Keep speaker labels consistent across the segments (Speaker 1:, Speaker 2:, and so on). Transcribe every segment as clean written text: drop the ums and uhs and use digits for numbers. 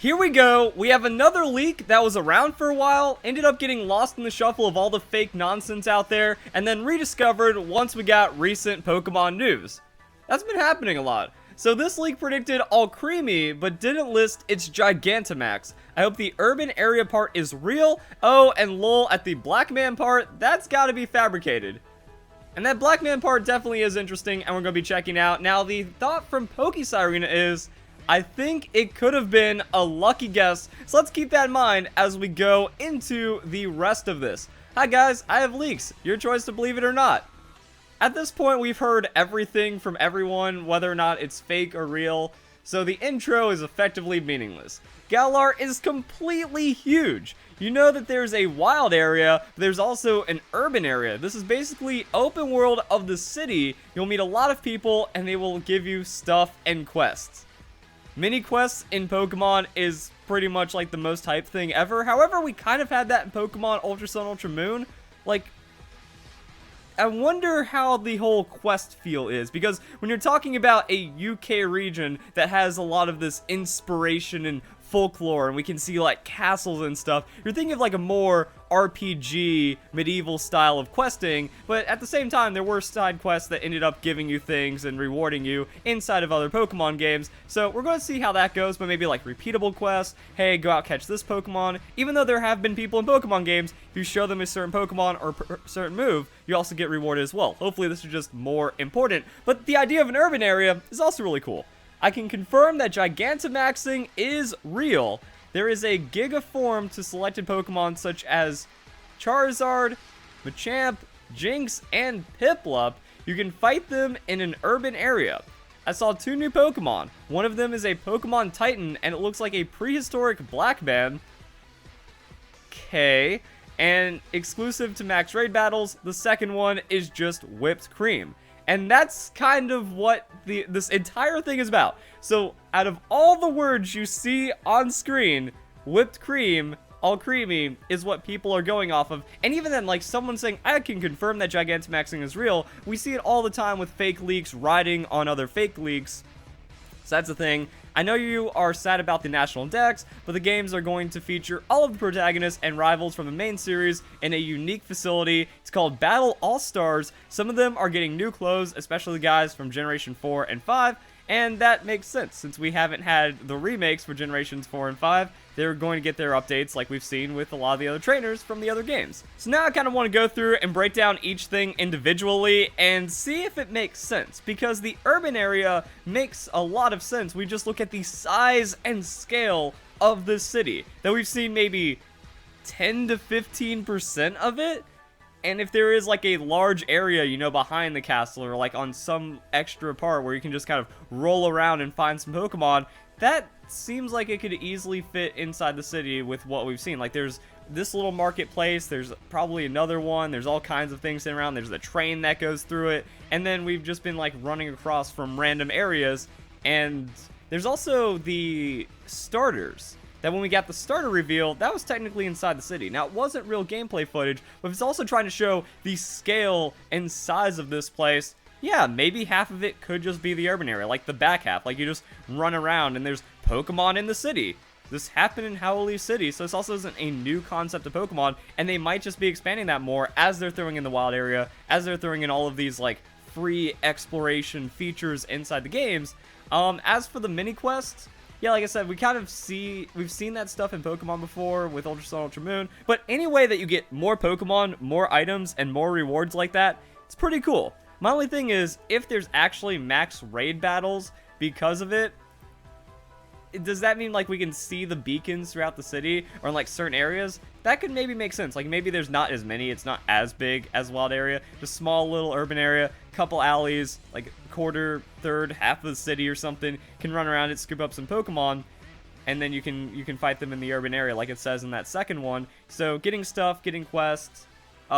Speaker 1: Here we go. We have another leak that was around for a while, ended up getting lost in the shuffle of all the fake nonsense out there, and then rediscovered once we got recent Pokemon news. That's been happening a lot. So this leak predicted Alcremie, but didn't list its Gigantamax. I hope the urban area part is real. Oh, and lol, at the Black Man part, that's gotta be fabricated. And that Black Man part definitely is interesting, and we're gonna be checking out. Now, the thought from PokeSirena is, I think it could have been a lucky guess, so let's keep that in mind as we go into the rest of this. Hi guys, I have leaks. Your choice to believe it or not. At this point, we've heard everything from everyone, whether or not it's fake or real, so the intro is effectively meaningless. Galar is completely huge. You know that there's a wild area, but there's also an urban area. This is basically open world of the city. You'll meet a lot of people, and they will give you stuff and quests. Mini quests in Pokemon is pretty much like the most hyped thing ever. However, we kind of had that in Pokemon Ultra Sun, Ultra Moon. Like, I wonder how the whole quest feel is, because when you're talking about a UK region that has a lot of this inspiration and folklore, and we can see like castles and stuff, you're thinking of like a more RPG medieval style of questing, but at the same time there were side quests that ended up giving you things and rewarding you inside of other Pokemon games. So we're going to see how that goes, but maybe like repeatable quests. Hey, go out catch this Pokemon. Even though there have been people in Pokemon games, if you show them a certain Pokemon or a certain move, you also get rewarded as well. Hopefully this is just more important, but the idea of an urban area is also really cool. I can confirm that Gigantamaxing is real. There is a Giga form to selected Pokemon such as Charizard, Machamp, Jinx, and Piplup. You can fight them in an urban area. I saw 2 new Pokemon. One of them is a Pokemon Titan, and it looks like a prehistoric black man. Okay. And exclusive to max raid battles, the second one is just whipped cream. And that's kind of what this entire thing is about. So, out of all the words you see on screen, whipped cream, Alcremie, is what people are going off of. And even then, like, someone saying, I can confirm that Gigantamaxing is real, we see it all the time with fake leaks riding on other fake leaks. So that's the thing. I know you are sad about the National Dex, but the games are going to feature all of the protagonists and rivals from the main series in a unique facility. It's called Battle All-Stars. Some of them are getting new clothes, especially the guys from Generation 4 and 5, and that makes sense since we haven't had the remakes for Generations 4 and 5. They're going to get their updates like we've seen with a lot of the other trainers from the other games. So now I kind of want to go through and break down each thing individually and see if it makes sense, because the urban area makes a lot of sense. We just look at the size and scale of this city, that we've seen maybe 10 to 15% of it. And if there is like a large area, you know, behind the castle or like on some extra part where you can just kind of roll around and find some Pokemon, that seems like it could easily fit inside the city with what we've seen. Like, there's this little marketplace, there's probably another one, there's all kinds of things sitting around, there's the train that goes through it, and then we've just been like running across from random areas. And there's also the starters, that when we got the starter reveal, that was technically inside the city. Now, it wasn't real gameplay footage, but it's also trying to show the scale and size of this place. Yeah, maybe half of it could just be the urban area, like the back half. Like, you just run around and there's Pokemon in the city. This happened in Howley City, so this also isn't a new concept of Pokemon, and they might just be expanding that more as they're throwing in the wild area, as they're throwing in all of these, like, free exploration features inside the games. As for the mini quests, yeah, like I said, we've seen that stuff in Pokemon before with Ultra Sun, Ultra Moon, but any way that you get more Pokemon, more items, and more rewards like that, it's pretty cool. My only thing is, if there's actually max raid battles because of it, does that mean like we can see the beacons throughout the city or in like certain areas? That could maybe make sense. Like, maybe there's not as many, it's not as big as wild area, just small little urban area, couple alleys, like a quarter, third, half of the city or something, can run around it, scoop up some Pokemon, and then you can fight them in the urban area like it says in that second one. So getting stuff, getting quests.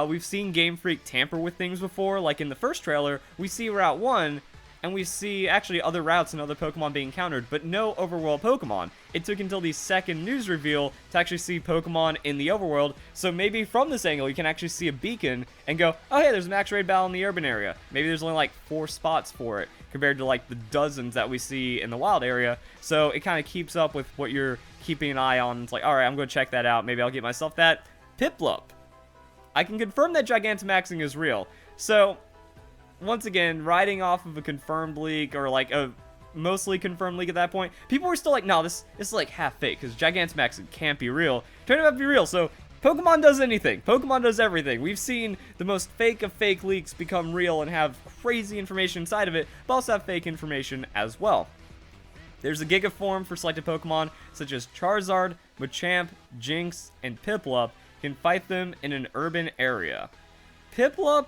Speaker 1: We've seen Game Freak tamper with things before, like in the first trailer, we see Route 1, and we see actually other routes and other Pokemon being encountered, but no overworld Pokemon. It took until the second news reveal to actually see Pokemon in the overworld, so maybe from this angle you can actually see a beacon and go, oh hey, there's a max raid battle in the urban area. Maybe there's only like 4 spots for it, compared to like the dozens that we see in the wild area, so it kind of keeps up with what you're keeping an eye on. It's like, alright, I'm going to check that out, maybe I'll get myself that. Piplup. I can confirm that Gigantamaxing is real, so once again, riding off of a confirmed leak, or like a mostly confirmed leak at that point, people were still like, no, this is like half fake, because Gigantamax can't be real. Turned out to be real, so Pokemon does anything. Pokemon does everything. We've seen the most fake of fake leaks become real and have crazy information inside of it, but also have fake information as well. There's a Giga form for selected Pokemon, such as Charizard, Machamp, Jinx, and Piplup. You can fight them in an urban area. Piplup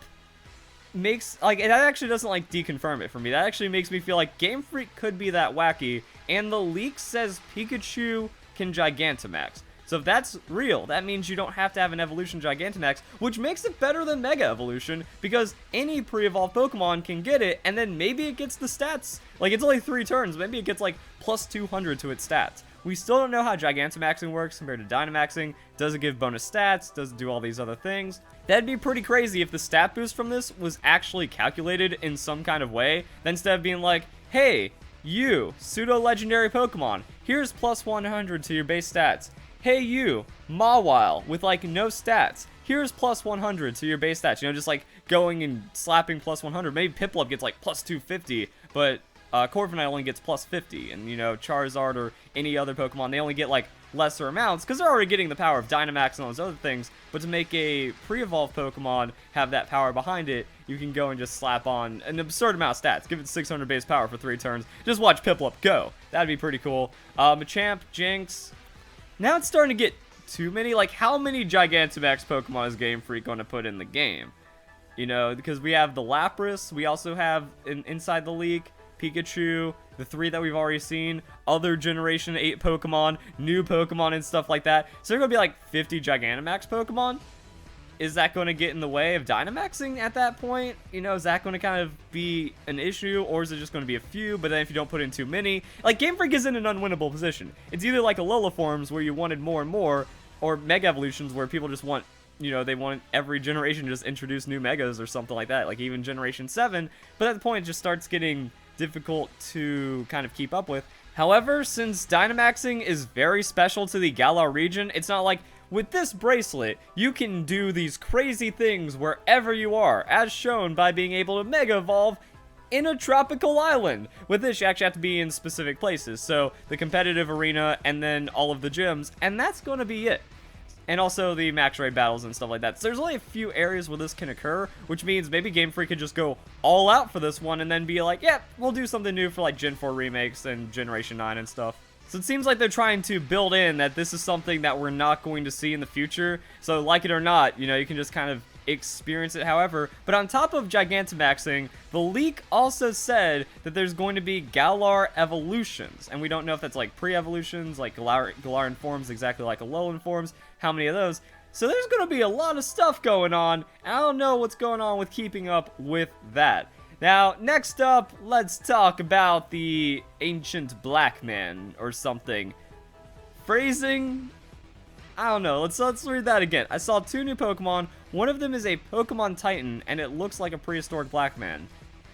Speaker 1: makes, like, it actually doesn't, like, deconfirm it for me. That actually makes me feel like Game Freak could be that wacky, and the leak says Pikachu can Gigantamax. So if that's real, that means you don't have to have an evolution Gigantamax, which makes it better than Mega Evolution, because any pre-evolved Pokemon can get it, and then maybe it gets the stats. Like, it's only 3 turns, maybe it gets, like, plus 200 to its stats. We still don't know how Gigantamaxing works compared to Dynamaxing. Does it give bonus stats? Does it do all these other things? That'd be pretty crazy if the stat boost from this was actually calculated in some kind of way. Then instead of being like, hey, you, pseudo-legendary Pokemon, here's plus 100 to your base stats. Hey, you, Mawile, with like no stats, here's plus 100 to your base stats. You know, just like going and slapping plus 100. Maybe Piplup gets like plus 250, but Corviknight only gets plus 50, and you know, Charizard or any other Pokemon, they only get like lesser amounts because they're already getting the power of Dynamax and all those other things. But to make a pre-evolved Pokemon have that power behind it, you can go and just slap on an absurd amount of stats. Give it 600 base power for 3 turns. Just watch Piplup go. That'd be pretty cool. Machamp, Jinx. Now it's starting to get too many. Like, how many Gigantamax Pokemon is Game Freak going to put in the game? You know, because we have the Lapras. We also have inside the leak Pikachu, the 3 that we've already seen, other Generation 8 Pokemon, new Pokemon and stuff like that. So there's going to be like 50 Gigantamax Pokemon. Is that going to get in the way of Dynamaxing at that point? You know, is that going to kind of be an issue, or is it just going to be a few, but then if you don't put in too many? Like, Game Freak is in an unwinnable position. It's either like Alola forms where you wanted more and more, or Mega Evolutions where people just want, you know, they want every generation to just introduce new Megas or something like that, like even Generation 7, but at the point it just starts getting difficult to kind of keep up with. However, since Dynamaxing is very special to the Galar region, it's not like, with this bracelet, you can do these crazy things wherever you are, as shown by being able to Mega Evolve in a tropical island. With this, you actually have to be in specific places, so the competitive arena and then all of the gyms, and that's going to be it. And also the max raid battles and stuff like that. So there's only a few areas where this can occur, which means maybe Game Freak could just go all out for this one and then be like, yeah, we'll do something new for like Gen 4 remakes and Generation 9 and stuff. So it seems like they're trying to build in that this is something that we're not going to see in the future. So like it or not, you know, you can just kind of experience it however. But on top of Gigantamaxing, the leak also said that there's going to be Galar evolutions. And we don't know if that's like pre-evolutions, like Galaran forms exactly like Alolan forms, how many of those. So there's going to be a lot of stuff going on. I don't know what's going on with keeping up with that. Now, next up, let's talk about the ancient black man or something. Phrasing? I don't know. Let's read that again. I saw 2 new Pokemon. One of them is a Pokemon Titan, and it looks like a prehistoric black man.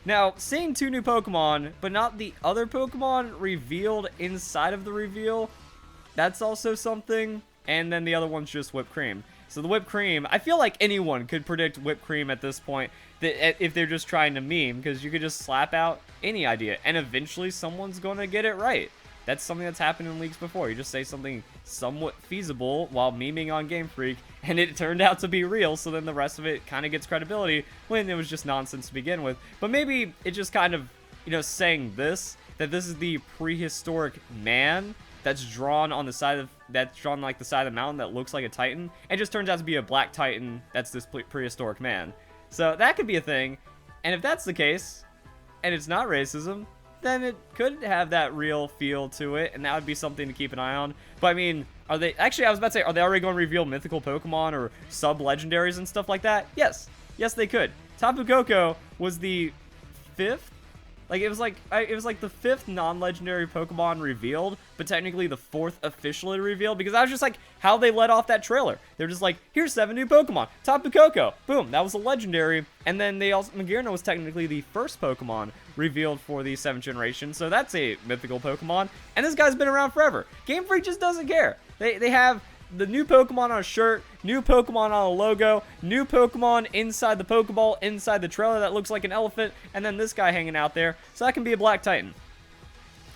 Speaker 1: Now, seeing 2 new Pokemon, but not the other Pokemon revealed inside of the reveal, that's also something. And then the other one's just whipped cream. So the whipped cream, I feel like anyone could predict whipped cream at this point if they're just trying to meme, because you could just slap out any idea, and eventually someone's going to get it right. That's something that's happened in leaks before. You just say something somewhat feasible while memeing on Game Freak, and it turned out to be real, so then the rest of it kind of gets credibility when it was just nonsense to begin with. But maybe it just kind of, you know, saying this, that this is the prehistoric man that's drawn on the side of, like the side of the mountain that looks like a Titan, and just turns out to be a black Titan that's this prehistoric man. So that could be a thing, and if that's the case, and it's not racism, then it could have that real feel to it, and that would be something to keep an eye on. But I mean, are they, actually I was about to say, are they already going to reveal mythical Pokemon or sub-legendaries and stuff like that? Yes. Yes, they could. Tapu Koko was the 5th Like, it was like the 5th non-legendary Pokemon revealed, but technically the 4th officially revealed, because that was just like how they let off that trailer. They're just like, here's 7 new Pokemon. Tapu Koko. Boom, that was a legendary. And then they also, Magearna was technically the first Pokemon revealed for the 7th generation, so that's a mythical Pokemon. And this guy's been around forever. Game Freak just doesn't care. They have the new Pokemon on a shirt, new Pokemon on a logo, new Pokemon inside the Pokeball, inside the trailer that looks like an elephant, and then this guy hanging out there. So that can be a Black Titan.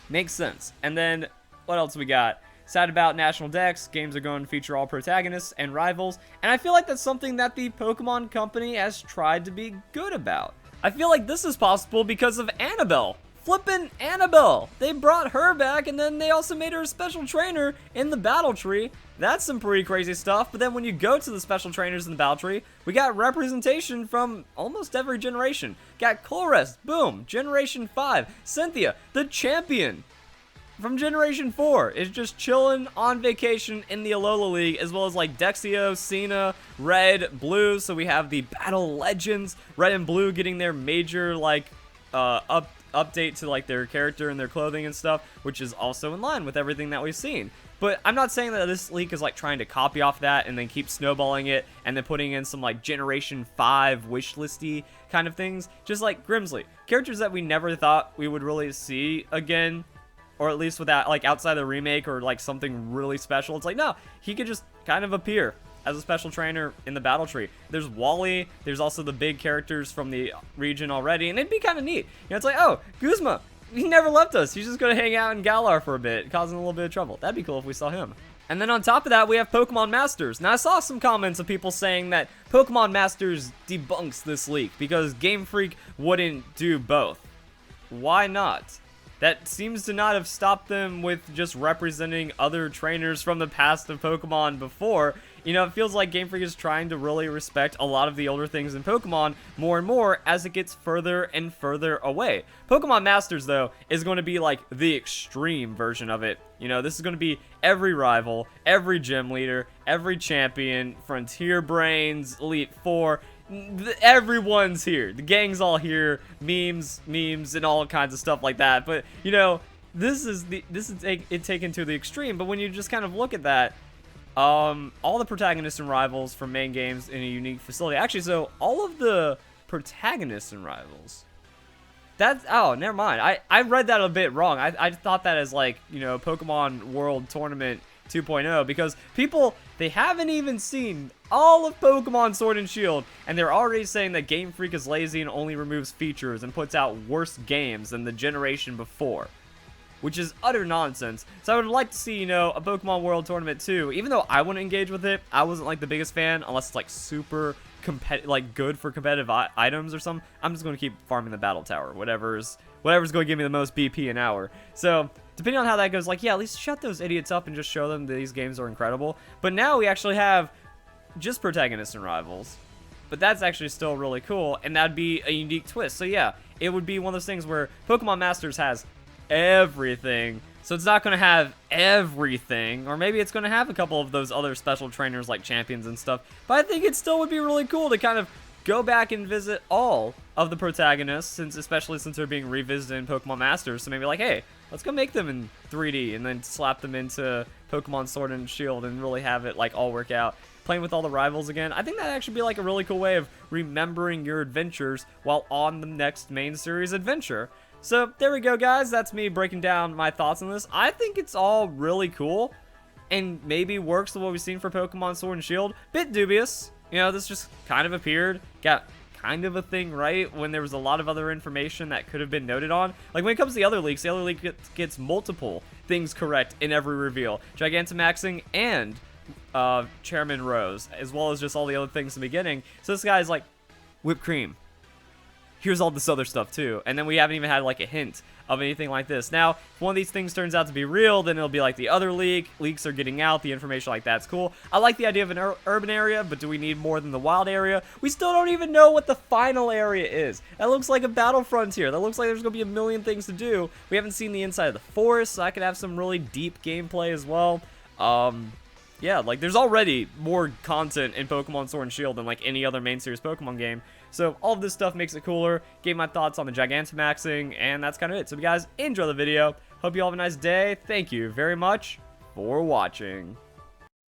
Speaker 1: Makes sense. And then, what else we got? Sad about National Dex, games are going to feature all protagonists and rivals, and I feel like that's something that the Pokemon Company has tried to be good about. I feel like this is possible because of Annabelle. Flippin' Annabelle! They brought her back, and then they also made her a special trainer in the battle tree. That's some pretty crazy stuff, but then when you go to the special trainers in the battle tree, we got representation from almost every generation. Got Colress, boom, Generation 5. Cynthia, the champion from Generation 4, is just chilling on vacation in the Alola League, as well as like Dexio, Cena, Red, Blue, so we have the Battle Legends, Red and Blue getting their major, like, update to like their character and their clothing and stuff, which is also in line with everything that we've seen. But I'm not saying that this leak is like trying to copy off that and then keep snowballing it and then putting in some like Generation 5 wish listy kind of things. Just like Grimsley, characters that we never thought we would really see again, or at least without like outside the remake or like something really special. It's like, no, he could just kind of appear as a special trainer in the battle tree. There's Wally, there's also the big characters from the region already, and it'd be kind of neat. You know, it's like, oh, Guzma, he never left us. He's just gonna hang out in Galar for a bit, causing a little bit of trouble. That'd be cool if we saw him. And then on top of that, we have Pokemon Masters. Now, I saw some comments of people saying that Pokemon Masters debunks this leak because Game Freak wouldn't do both. Why not? That seems to not have stopped them with just representing other trainers from the past of Pokemon before. You know, it feels like Game Freak is trying to really respect a lot of the older things in Pokemon more and more as it gets further and further away. Pokemon Masters, though, is going to be like the extreme version of it. You know, this is going to be every rival, every gym leader, every champion, Frontier Brains, Elite Four. Everyone's here. The gang's all here. Memes, and all kinds of stuff like that. But, you know, this is it taken to the extreme. But when you just kind of look at that, all the protagonists and rivals from main games in a unique facility. Actually, so all of the protagonists and rivals. That's, oh, never mind. I read that a bit wrong. I thought that as like, you know, Pokemon World Tournament 2.0 because people, they haven't even seen all of Pokemon Sword and Shield, and they're already saying that Game Freak is lazy and only removes features and puts out worse games than the generation before, which is utter nonsense. So I would like to see, you know, a Pokemon World Tournament 2. Even though I wouldn't engage with it, I wasn't like the biggest fan unless it's like super like good for competitive items or something. I'm just going to keep farming the battle tower, whatever's going to give me the most BP an hour. So depending on how that goes, like, yeah, at least shut those idiots up and just show them that these games are incredible. But now we actually have just protagonists and rivals. But that's actually still really cool, and that'd be a unique twist. So yeah, it would be one of those things where Pokemon Masters has everything, so it's not going to have everything, or maybe it's going to have a couple of those other special trainers like champions and stuff, but I think it still would be really cool to kind of go back and visit all of the protagonists, especially since they're being revisited in Pokemon Masters. So maybe like, hey, let's go make them in 3D and then slap them into Pokemon Sword and Shield and really have it like all work out. Playing with all the rivals again, I think that actually be like a really cool way of remembering your adventures while on the next main series adventure. So there we go, guys. That's me breaking down my thoughts on this. I think it's all really cool and maybe works with what we've seen for Pokemon Sword and Shield. Bit dubious. You know, this just kind of appeared, got kind of a thing right when there was a lot of other information that could have been noted on. Like when it comes to the other leaks gets multiple things correct in every reveal. Gigantamaxing and Chairman Rose, as well as just all the other things in the beginning. So this guy's like, whipped cream. Here's all this other stuff too. And then we haven't even had like a hint of anything like this. Now, if one of these things turns out to be real, then it'll be like the other leaks are getting out, the information like that's cool. I like the idea of an urban area, but do we need more than the wild area? We still don't even know what the final area is. That looks like a battle frontier. That looks like there's gonna be a million things to do. We haven't seen the inside of the forest, so I could have some really deep gameplay as well. Yeah, like, there's already more content in Pokemon Sword and Shield than, like, any other main series Pokemon game. So, all of this stuff makes it cooler. Gave my thoughts on the Gigantamaxing, and that's kind of it. So, if you guys enjoy the video, hope you all have a nice day. Thank you very much for watching.